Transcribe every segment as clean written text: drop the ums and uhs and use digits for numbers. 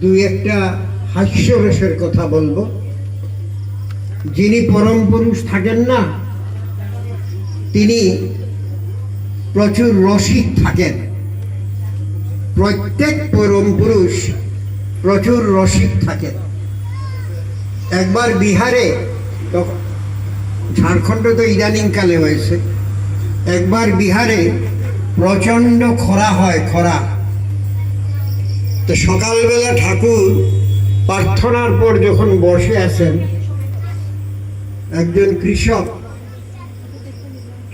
দুই একটা হাস্যরসের কথা বলবো। যিনি পরম পুরুষ থাকেন না, তিনি প্রচুর রসিক থাকেন। প্রত্যেক পরম পুরুষ প্রচুর রসিক থাকেন। একবার বিহারে, ঝাড়খণ্ড তো ইদানিং কালে হয়েছে, একবার বিহারে প্রচণ্ড খরা হয়, খরা। তো সকালবেলা ঠাকুর প্রার্থনার পর যখন বসে আছেন, একজন কৃষক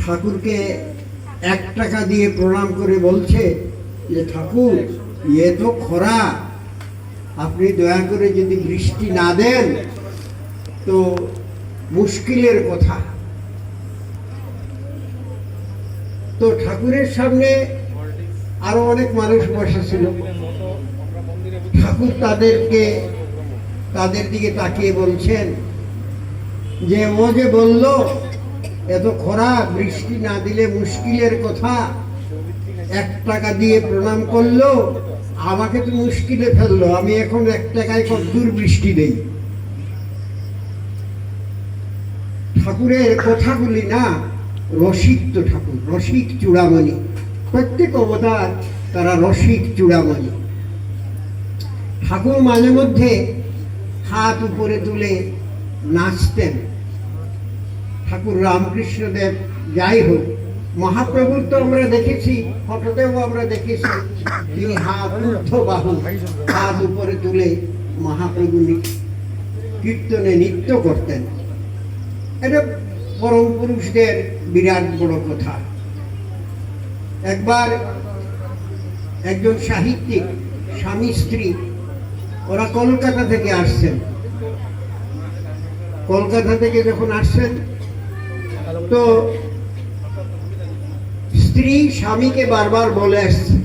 ঠাকুরকে 1 টাকা দিয়ে প্রণাম করে বলছে যে, ঠাকুর এ তো খরা, আপনি দয়া করে যদি বৃষ্টি না দেন তো মুশকিলের কথা। তো ঠাকুরের সামনে আরো অনেক মানুষ বসেছিল। ঠাকুর তাদের দিকে তাকিয়ে বলছেন যে, ও যে বলল এত খরা, বৃষ্টি না দিলে মুশকিলের কথা, 1 টাকা দিয়ে প্রণাম করলো, আমাকে তো মুশকিলে ফেললো, আমি এখন 1 টাকায় কতদূর বৃষ্টি দেই। ঠাকুরের কথাগুলি না, রসিক তো ঠাকুর, রসিক চূড়ামণি। প্রত্যেক অবতার তারা রসিক চূড়ামণি। ঠাকুর মাঝে মধ্যে হাত উপরে তুলে নাচতেন। ঠাকুর রামকৃষ্ণদেব, যাই হোক, মহাপ্রভুর তো আমরা দেখেছি, ফটোতেও আমরা দেখেছি, তিনি ঊর্ধ্ববাহু হাত উপরে তুলে মহাপ্রভু কীর্তনে নৃত্য করতেন। এটা পরম পুরুষদের বিরাট বড় কথা। একবার একজন সাহিত্যিক, স্বামী স্ত্রী, ওরা কলকাতা থেকে আসছেন। কলকাতা থেকে যখন আসছেন তো স্ত্রী স্বামীকে বারবার বলে আসছে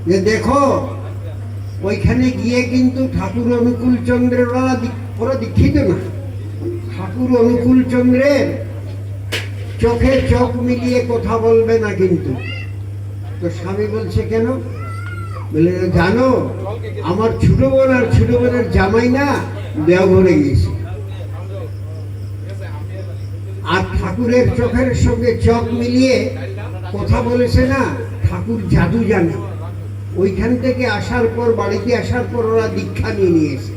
যে, দেখো ওইখানে গিয়ে কিন্তু ঠাকুর অনুকূল চন্দ্রের ওরা দীক্ষিত না, ঠাকুর অনুকূল চন্দ্রের চোখে চোখ মিলিয়ে কথা বলবে না কিন্তু। তো স্বামী বলছে, কেন? বলে, জানো আমার ছোট বোন আর ছোট বোনের জামাই না দেওঘরে গিয়েছে, আর ঠাকুরের চোখের সঙ্গে চোখ মিলিয়ে কথা বলেছে না, ঠাকুর জাদু জানে। ওইখান থেকে আসার পর, বাড়িতে আসার পর ওরা দীক্ষা নিয়ে নিয়েছে।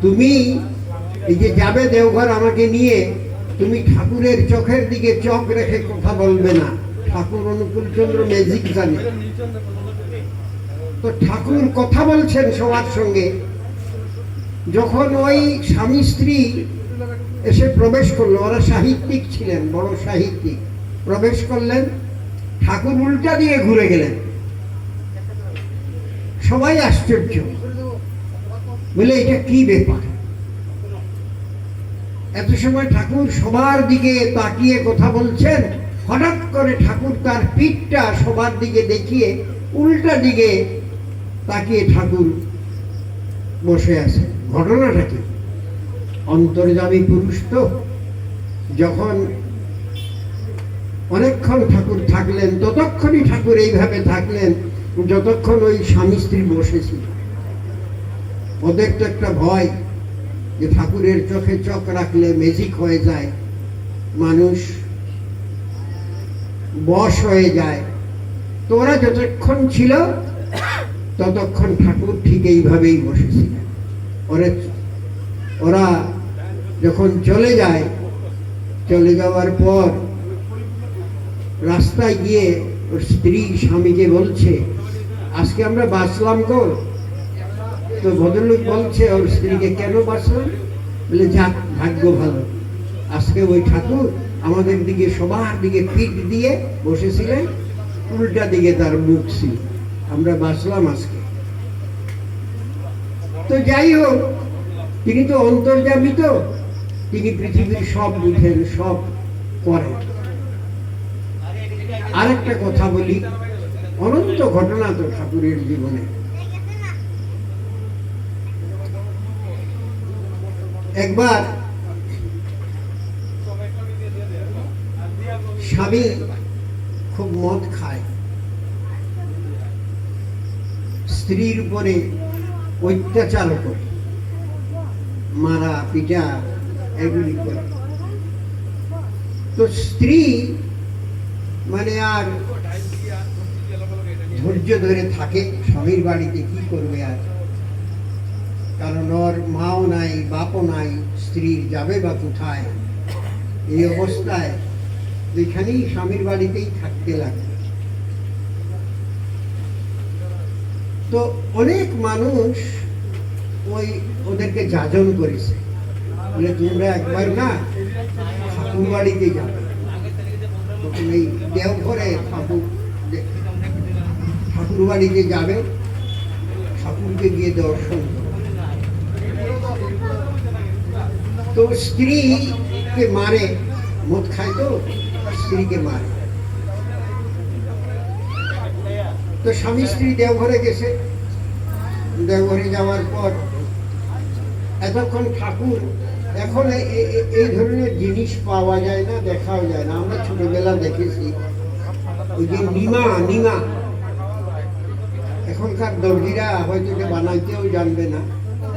তুমি এই যে যাবে দেওঘর আমাকে নিয়ে, তুমি ঠাকুরের চোখের দিকে চোখ রেখে কথা বলবে না, ঠাকুর অনুকূল চন্দ্র ম্যাজিক জানে। তো ঠাকুর কথা বলছেন সবার সঙ্গে। যখন ওই স্বামী স্ত্রী এসে প্রবেশ করলো, ওরা সাহিত্যিক ছিলেন, বড় সাহিত্যিক, প্রবেশ করলেন, ঠাকুর উল্টা দিয়ে ঘুরে গেলেন। সবাই আশ্চর্য, বলে এটা কি ব্যাপার? এত সময় ঠাকুর সবার দিকে তাকিয়ে কথা বলছেন, হঠাৎ করে ঠাকুর তার পিঠটা সবার দিকে দেখিয়ে উল্টা দিকে তাকিয়ে ঠাকুর বসে আছে। ঘটনাটা কি? অন্তর্যামী পুরুষ তো, যখন অনেকক্ষণ ঠাকুর থাকলেন, ততক্ষণই ঠাকুর এইভাবে থাকলেন যতক্ষণ ওই স্বামী স্ত্রী বসেছিল। ওদের তো একটা ভয় যে ঠাকুরের চোখে চোখ রাখলে ম্যাজিক হয়ে যায়, মানুষ বশ হয়ে যায়। তো ওরা যতক্ষণ ছিল ততক্ষণ ঠাকুর ঠিক এইভাবেই বসেছিলেন। ওরা যখন চলে যায়, চলে যাওয়ার পর রাস্তায় গিয়ে ওর স্ত্রী স্বামীকে বলছে, আজকে আমরা বাঁচলাম গো। তো ভদ্রলোক বলছে ওর স্ত্রীকে, কেন বাঁচলাম? বলে, যাক, ভাগ্য ভালো, আজকে ওই ঠাকুর আমাদের দিকে, সবার দিকে পিঠ দিয়ে বসেছিলেন, উল্টা দিকে তার মুখ ছিল, আমরা বাঁচলাম আজকে। তো যাই হোক, তিনি তো অন্তর্যামী, তো তিনি পৃথিবীর সব বুঝেন, সব করেন। আরেকটা কথা বলি, অনন্ত ঘটনা তো ঠাকুরের জীবনে। একবার স্বামী খুব মদ খায়, স্ত্রীর উপরে অত্যাচার করে, মারা পিটা এগুলি করে। তো স্ত্রী মানে আর ধৈর্য ধরে থাকে, স্বামীর বাড়িতে কি করবে আর, কারণ ওর মাও নাই বাপও নাই, স্ত্রীর যাবে বা কোথায়। এই অবস্থায় এখানেই স্বামীর বাড়িতেই থাকতে লাগে। তো অনেক মানুষ ওদেরকে যাজন করেছে, বলে তোমরা একবার না ঠাকুর বাড়িতে যাবে। তখন এই দেওঘরে ঠাকুর বাড়িতে যাবে, ঠাকুরকে গিয়ে দর্শন করবে। তো স্ত্রীকে মারে, মদ খায় তো স্ত্রীকে মারে। তো স্বামী স্ত্রী দেওঘরে গেছে, দেওঘরে যাওয়ার পর এতক্ষণ ঠাকুর, এখন এই ধরনের জিনিস পাওয়া যায় না, দেখাও যায় না। আমরা ছোটবেলা দেখেছি ওই যে নিমা, এখনকার দর্জিরা হয়তো এটা বানাইতেও জানবে না,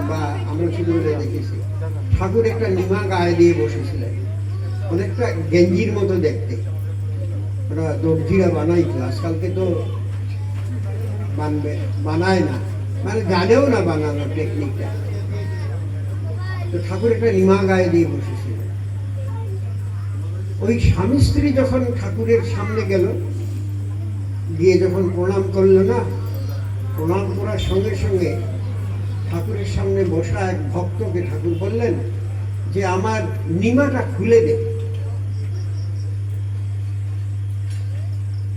বা আমরা ছোটবেলায় দেখেছি ঠাকুর একটা নিমা গায়ে দিয়ে বসেছিলেন, অনেকটা গেঞ্জির মতো দেখতে। ওরা দর্জিরা বানাইতো, আজকালকে তো বানায় না, মানে জানেও না বানানোর টেকনিকটা। তো ঠাকুর একটা নিমা গায়ে দিয়ে বসেছিল। ওই স্বামী স্ত্রী যখন ঠাকুরের সামনে গেল, গিয়ে যখন প্রণাম করলো না, প্রণাম করার সঙ্গে সঙ্গে ঠাকুরের সামনে বসা এক ভক্তকে ঠাকুর বললেন যে আমার নিমাটা খুলে দে।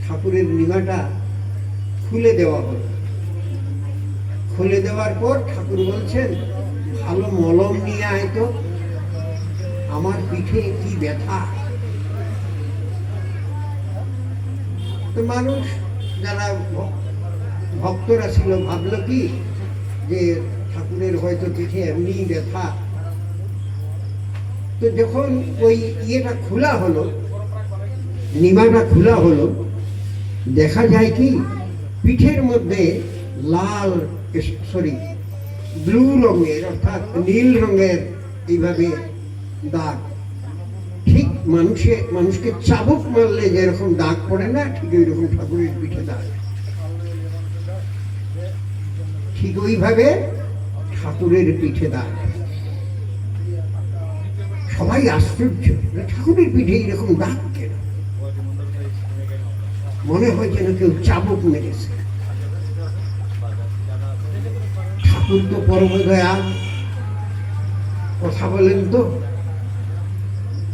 ঠাকুরের নিমাটা খুলে দেওয়া হলো। খুলে দেওয়ার পর ঠাকুর বলছেন, ভালো মলম নিয়ে আয় তো, আমার পিঠে কি ব্যথা। তো মানুষ যারা ভক্তরা ছিল ভাবলো কি যে ঠাকুরের হয়তো পিঠে এমনি ব্যথা। তো যখন ওই ইয়েটা খোলা হলো, নিমাটা খোলা হলো, দেখা যায় কি পিঠের মধ্যে লাল ব্লু রঙের অর্থাৎ নীল রঙের এইভাবে দাগ। ঠিক মানুষকে চাবুক মারলে যেরকম দাগ পড়ে না, ঠিক ওই রকম ঠাকুরের পিঠে দাগ। ঠিক ওইভাবে ঠাকুরের পিঠে দাগ। সবাই আশ্চর্য, ঠাকুরের পিঠে এরকম দাগ কেন? মনে হয় যেন কেউ চাবুক মেরেছে। ঠাকুর তো পরম দয়াল, কথা বলেন তো।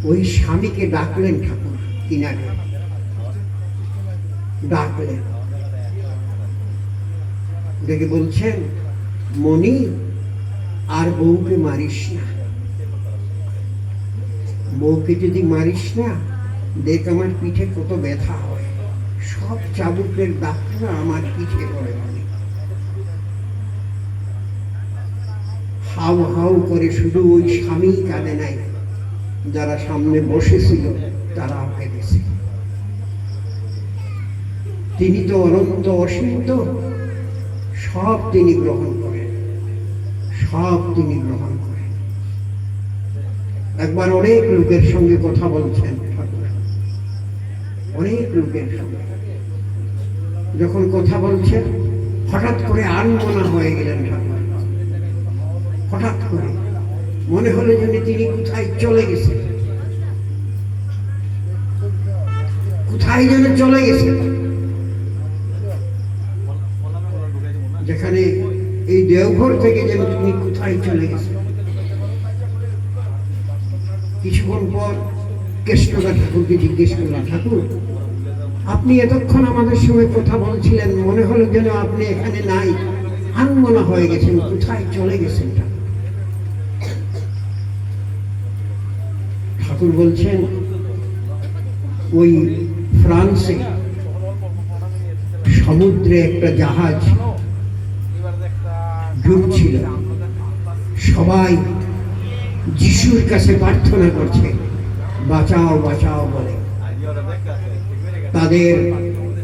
ওই স্বামীকে ডাকলেন ঠাকুর, কিনারে ডাকলেন, ডেকে বলছেন, মনি আর বউকে মারিস না, বউকে যদি মারিস না, দেখ আমার পিঠে কত ব্যথা হয়, সব চাবুকের দাগটা আমার পিঠে পড়ে। হাউ হাউ করে শুধু ওই স্বামী কাঁদে নাই, যারা সামনে বসেছিল তারাও কেঁদেছে। তিনি তো অনন্ত অসীম, তো সব তিনি গ্রহণ করেন, সব তিনি গ্রহণ করেন। একবার অনেক লোকের সঙ্গে কথা বলছেন ঠাকুর, অনেক লোকের সঙ্গে যখন কথা বলছেন, হঠাৎ করে আনমনা হয়ে গেলেন ঠাকুর। হঠাৎ করে মনে হলো যেন তিনি কোথায় চলে গেছে, কোথায় যেন চলে গেছে। যেখানে এই দেওঘর থেকে যেন তুমি কোথায় চলে গেছে। কিছুক্ষণ পর কেষ্টকা ঠাকুরকে জিজ্ঞেস করলাম, ঠাকুর আপনি এতক্ষণ আমাদের সঙ্গে কথা বলছিলেন, মনে হলো যেন আপনি এখানে নাই, আনমনা হয়ে গেছেন, কোথায় চলে গেছেন? ঠাকুর বলছেন, ওই ফ্রান্সে সমুদ্রে একটা জাহাজ ডুবছিল, সবাই যিশুর কাছে প্রার্থনা করছে, বাঁচাও বাঁচাও বলে। তাদের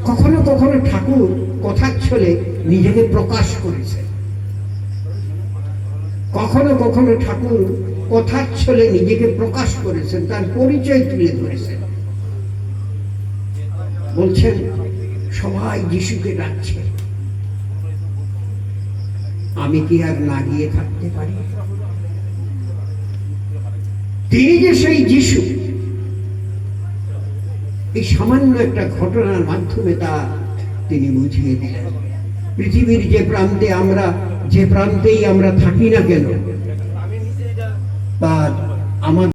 কখনো কখনো ঠাকুর কথার ছলে নিজেকে প্রকাশ করেছেন। কখনো কখনো ঠাকুর কথার ছলে নিজেকে প্রকাশ করেছেন, তার পরিচয় তুলে ধরেছেন। বলছেন সবাই যিশুকে ডাকছে, আমি কি আর না গিয়ে থাকতে পারি? তিনি যে সেই যিশু, এই সামান্য একটা ঘটনার মাধ্যমে তা তিনি বুঝিয়ে দিলেন। পৃথিবীর যে প্রান্তেই আমরা থাকি না কেন, তার আমাদের